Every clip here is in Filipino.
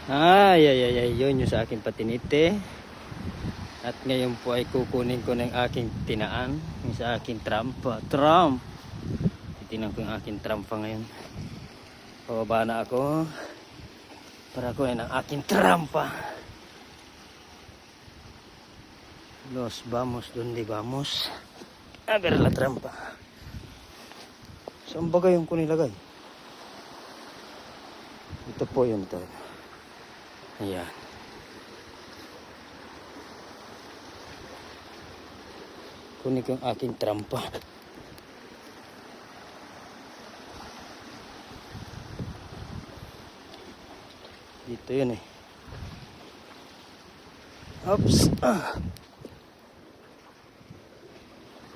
Yun yung sa aking patinite. At ngayon po ay kukunin ko ng aking tinaan, yung sa aking trampa. Titingnan ko yung aking trampa ngayon. Pababa na ako para kunin ang aking trampa. Los vamos donde vamos a ver la trampa. Saan ba yung kunilagay? Ito po yun ito. Ayan. Kunin ko yung aking trampa. Dito yun eh. Oops.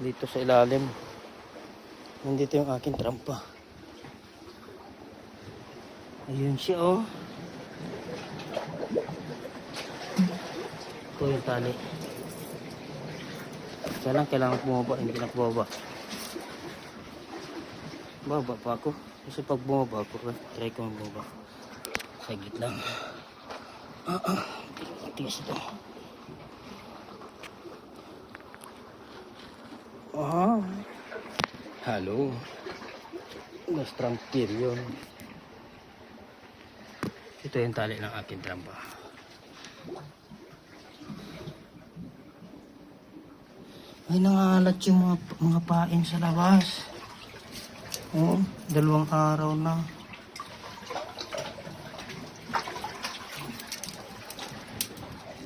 Dito sa ilalim. Nandito yung aking trampa. Ayun siya oh. Ito yung tali. Kaya lang kailangan bumaba. Hindi na bumaba. Baba pa ako. Kasi pag bumaba ako, try ko bumaba. Saglit lang. Tigas ito. Halo. Mas trampir yun. Ito yung tali ng aking trampa. Ay, nangalat yung mga pain sa labas. Oo, 2 araw na.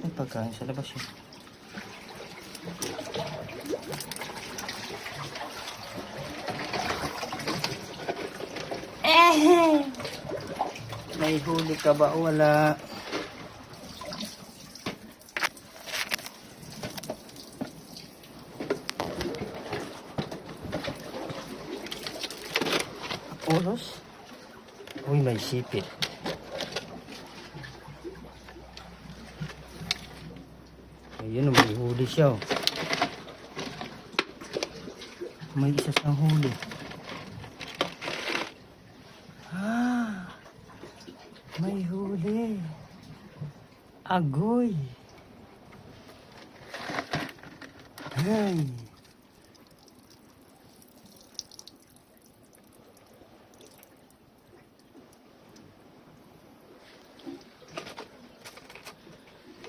May pagkain sa labas yun. May huli ka ba o wala? Oros? Uy, may sipit. Ayun, may huli siya oh. May isa siyang huli. May huli. Agoy. Ay.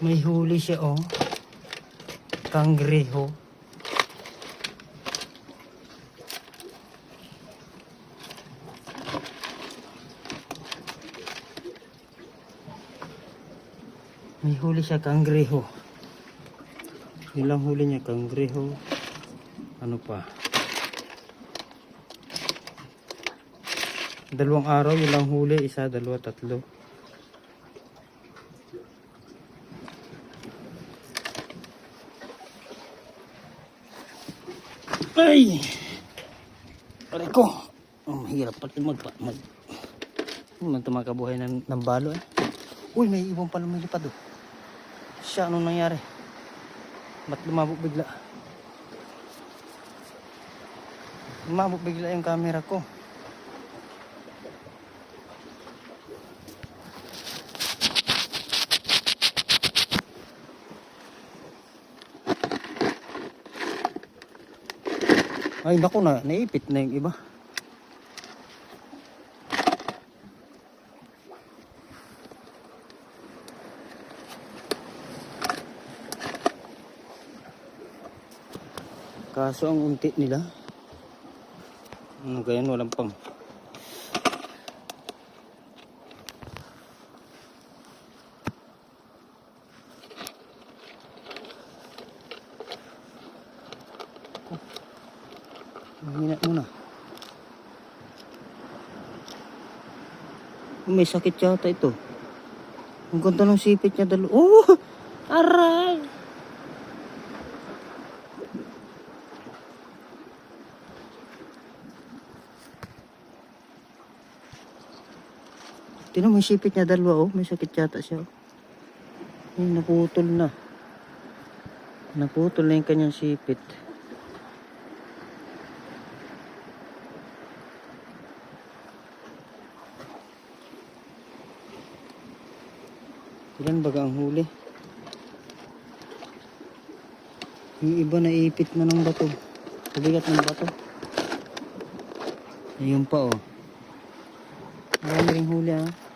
May huli siya oh. Kangreho. May huli siya, kangreho. Ilang huli niya, kangreho. Ano pa? 2 araw, ilang huli. 1, 2, 3. Ay! Aray ko! Mahirap pati magtumakabuhay ng balo eh. Uy, may ibang pala may lipad oh. Siya, anong nangyari? Ba't lumabog bigla? Lumabog bigla yung camera ko. Ay, naku na, naipit na yung iba. Kaso ang unti nila. Ganyan, walang pang. Mahina muna. May sakit yata ito. Ang ganda ng sipit niya dalo. Oh! Aray! Tingnan mo yung sipit niya 2 oh. May sakit yata siya oh. Ay, naputol na. Naputol na yung kanyang sipit. Ilan baga ang huli? Yung iba naipit na ng bato. Kabigat ng bato. Ayun pa oh. Marami ring huli ah.